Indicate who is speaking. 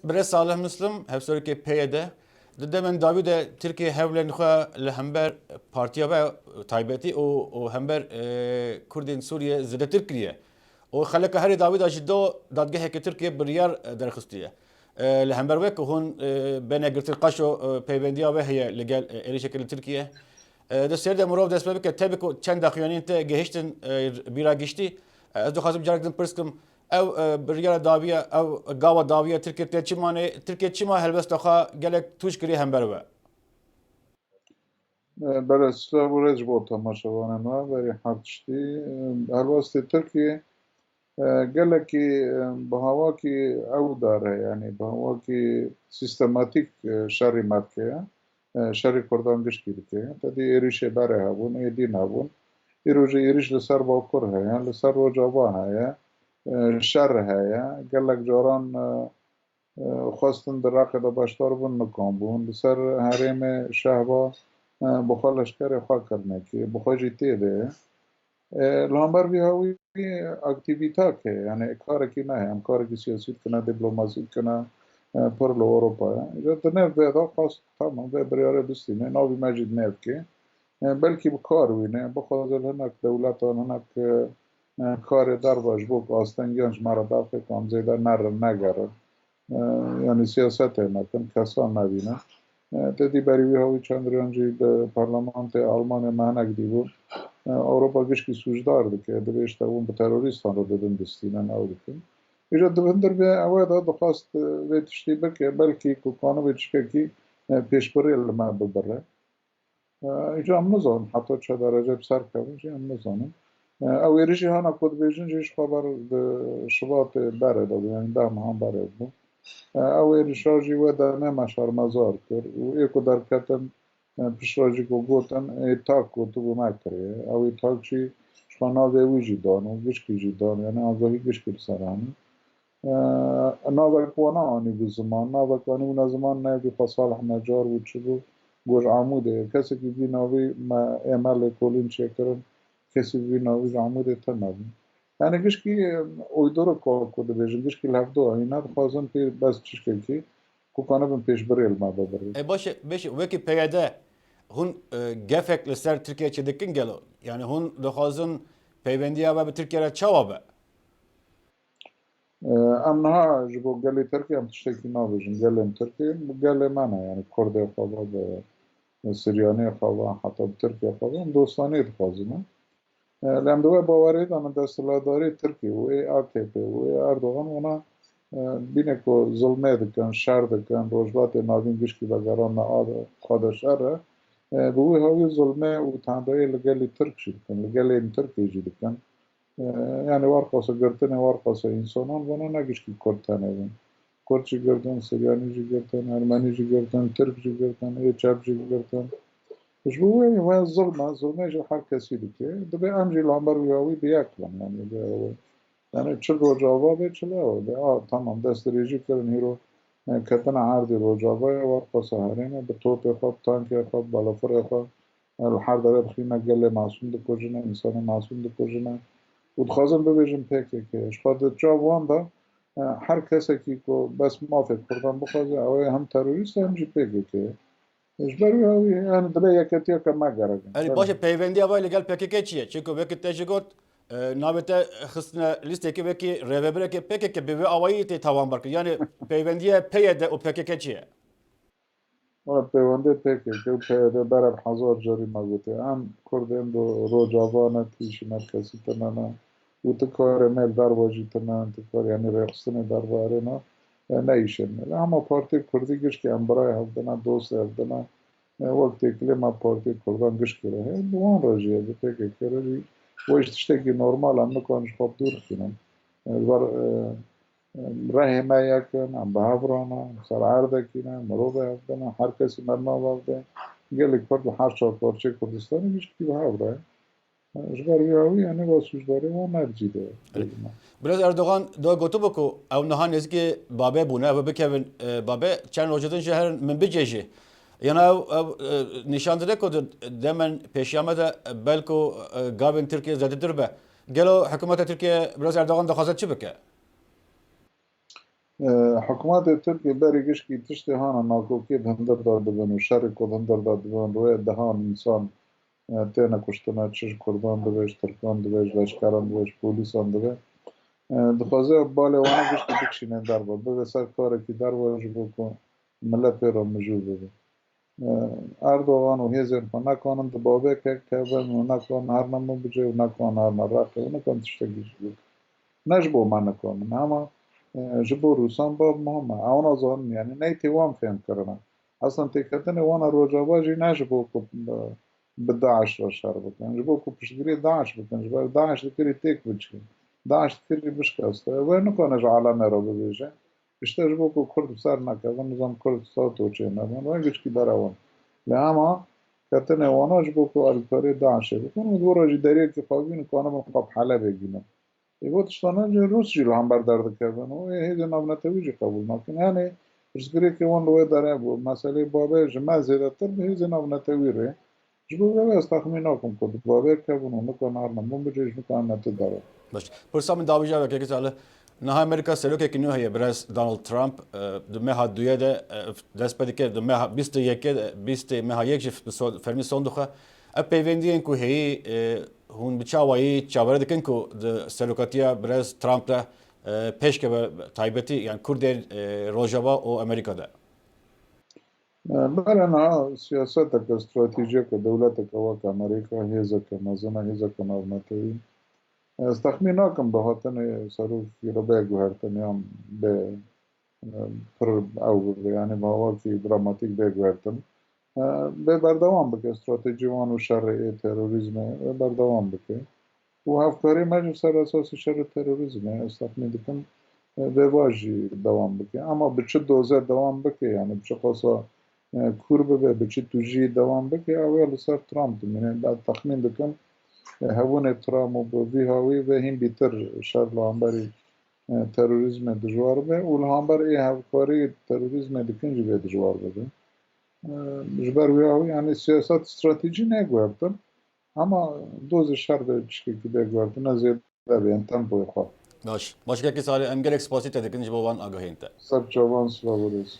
Speaker 1: برای صالح مسلم هفسری که پیاده ده من داوود ترکیه هفلن خو لهمبر پارتیا و تایبتی و همبر کردین سوریه زده ترکیه و خلک هر داوود اجدو دادگاه که ترکیه بریار درخستیه لهمبر وک هون بین گرت القشو پیوندیا و هي لقال الی شکل ترکیه ده سر ده مرو دست بك تبك چند دقيقه انت جهشتن بيرا گشتي از دو خازم جارك پرسكم او بريال داويه او قاوه داويه تركيا تشمانه تركيا تشما هلبست اخا قالك توش كري هم بروا
Speaker 2: برای سلاویج با تماشاوانه ما برای حرچتی هلوست ترکیه گله کی به هوا کی او داره یعنی به هوا کی سیستماتیک شری مرکه شری کردان گشتی که تدی ایریشه بره هبون ایدین هبون ایروژه ایریش لسر باکر هیا لسر و جابا هیا شر هیا گلک جاران خواستن در رقم باشتار بون نکام بون لسر حریم شهبا بخالش کاری خواه کرنه که بخواجی تیده لامبر بی هاوی اکتیویتا که یعنی کار کی نه هم کار کی سیاسی کنه دیپلماسی کنه پر لو اروپا یا دنیا به دا خاص تمام به بریاره بستی نه نوی مجید نه که بلکه بکار وینه بخواد هنک دولت هنک کار در باش بک آستنگیانش مرا دفع کام زیده نر نگره یعنی سیاست نکن کسان نبینه تدی بریوی هاوی چندریانجی به پارلمانت آلمان مهنک دیو Avrupa güçlü suçlardı ki işte bu terörist dedim destinen Avrupa. İşte döndür bir avada da fast ve işte belki kukana ve çıkaki peşbiri elma bibere. İşte amazon hatta çada Recep Sarkav'ın amazon'un. او ایریشی هانا کد بیشن جیش خبر شبات بره داد یعنی دام هم بره بود او ایریشاجی و در نمشار مزار کرد و ایکو در کتن پیشراجی کو گوتن تاک کو تو مکره او تاک چی شانا به ویجی دان و گشکی جی دان یعنی آگاهی گشکی سرانی ناوکوانا آنی بو زمان ناوکوانی اون زمان نه بی فصالح نجار بود چی بود گوش عموده کسی که بی ناوی اعمال کلین چکرن کسی بی ناوی عموده تا نبود یعنی گشکی اویدورو کده بیشن گشکی لفدو اینا خوازن پی بس چیش که کوکانه بن پیش بری الما ببری
Speaker 1: باشه باشه وکی پیاده هون گفک لسر ترکیه چدکن گلو yani هون دخوازن پیوندیا و به ترکیه را چوابه
Speaker 2: ام نها جبو گلی ترکیه ام تشتکی نابجن گلیم ترکیه گلی منه یعنی کرده خوابا به سریانی خوابا حتی ترکیه خوابا ام دوستانی خوازنه لام دوه باوری دارن دستلاداری ترکیه و AKP و اردوغان اونا بینه که ظلمه دکن شر دکن روجبات ناوین گشکی بگران آد خود شره به اوی هاوی ظلمه و تندایی لگلی ترک شد کن لگلی این ترکی جی دکن yani varkası görtene varkası insanın bana ne güçlü kortane ben. Kortçu gördün, Süryanici gördün, Ermenici gördün, Türkçü gördün, Eçapçı gördün. İşte bu ve zulme же herkesi ki. De be amci lambar uyavi biyaklan yani be yani çıl rojava ve çıl be tamam destirici kırın hero ketana ardi rojava varkası harine be top yapıp tank yapıp balafır yapıp الحرب داره بخیمه گله معصوم دکوژنه انسان معصوم دکوژنه و دخوازم ببیجم پکه که اشخاص جوان دا هر کسی که بس موافق کردن بخوازه اوه هم تروریست هم جی پکه که اجباری هاوی yani دبه یکتیا که ما گرگن
Speaker 1: yani باشه پیوندیا و لگل PKK چیه چیکو وکی تجگوت نابته خصنا لیسته که وکی ریوبره که PKK به اوایی تی توان برک yani پیوندیا پیاده و PKK چیه
Speaker 2: و پیونده پکه که پیاده برم هزار جاری مگوته هم کردن دو رو جوانه پیشی مرکزی تنانا و تکار میل در واجی تنان تکار یعنی رقصن در واره نه نیشن اما پارتی کردی گش که هم برای هفدنا دوست هفدنا وقتی که ما پارتی کردن گش که راه دوان راجیه به پکه که راجی و اشتشتکی نورمال هم نکنش خواب دور کنم بر راه ما یکن هم به هفرانا سر عرده کنه مرو به هفدنا هر کسی مرنا وفده گلی کرد هر چهار پارچه کردستانی گش که به هفره اشغال یاوی یعنی با سوزداری ما مرجیده
Speaker 1: biraz Erdoğan da gotu boku ev naha nezki babe bune ev bikevin babe çen rojedin şehir min biceji yani ev nişandire kodu demen peşyame de belko gavin Türkiye zedidir be gelo hükümete Türkiye biraz Erdoğan da hazır çi bike
Speaker 2: حکومت ترکیه بری گشکی تشتی هانا ناکوکی هندر داد بن و شر کد هندر داد بن روی دهان انسان تینا کشتنا چش کردان دویش ترکان دویش لشکران دویش پولیسان دویش دخوازه بالا وانا گشتی بکشینه در با بگه سر کاره که در واج بکن ملت پیرا مجود بده اردوغان و هیزن خو نکنن دبابه که کبن و نکن هر نمو بجه و نکن هر نراقه و نکن تشتگیش بود نجبو ما نکنن اما جبو روسان باب مهمه اونا ظن يعني نيتي وان فهم کرنا اصلا تكتني وانا روجاباجي نجبو بداعش را شر بکن جبو کو پشتگیری داعش بکن جبو داعش دکری تیک بچکن داعش دکری بشکسته و نکنه عالمه را ببیجه işte جبو کو کرد سر نکردن نظام کرد ساعت و چه نبود و اینگه کی داره لما كتنه وانا جبو کو الکاری داعش بکن و دو راجی دریه که خوابین کنه مقاب حاله بگیرن يقول تشتغل روس جيلو هم بردار كمان وهي هذا نبنا تويجي قبول لكن يعني إشكري كمان لو يدار أبو مسألة بابا جماعة زيادة تربي هذا نبنا تويره جبوا بابا استخدمناكم كده بابا كمان ونكون عارنا مو بيجيش نكون نتدارا
Speaker 1: باش پرسا من داویجا و که سال نه امریکا سلوک که نه هی برای دونالد ترامپ دمه ها دویه ده دست بدی که دمه ها 21 مه یک جف فرمی صندوقه اپیوندی که هی هون بچاوایی چاور دکن که سلوکاتیا برای ترامپ ده پیش که تایبتی یعنی کرد روجاوا و امریکا ده
Speaker 2: بلنا سياستك استراتيجية كدولتك وك أمريكا هيزك مزنا هيزك نورماتيvi استخدمناكم بهاتن صاروخ ربع جوهرتن يوم ب أو يعني بهوا في دراماتيك بجوهرتن به بردوام بکه استراتژی وان و شر تروریسم به بردوام بکه و هفکاری مجلس سر اساس شر تروریسم استفاده دکن به واجی دوام بکه اما به چه دوزه دوام بکه یعنی به چه قصا کور به چه توجی دوام بکه اول سر ترامپ یعنی بعد تخمین دکن هون ترامپ و وی هاوی و هم بیتر شر لامبری تروریسم دجوار به و لامبر ای هفکاری تروریسم دکن جی به دجوار بده جبر ویاوی یعنی سیاست استراتژی نگوردن اما دوز شر به چکی که بگوردن از زیاده به انتن بوی خواه
Speaker 1: باش که سال ام گلکس پاسیت دکن جبوان آگاهی انت
Speaker 2: سب جوان سلاوریز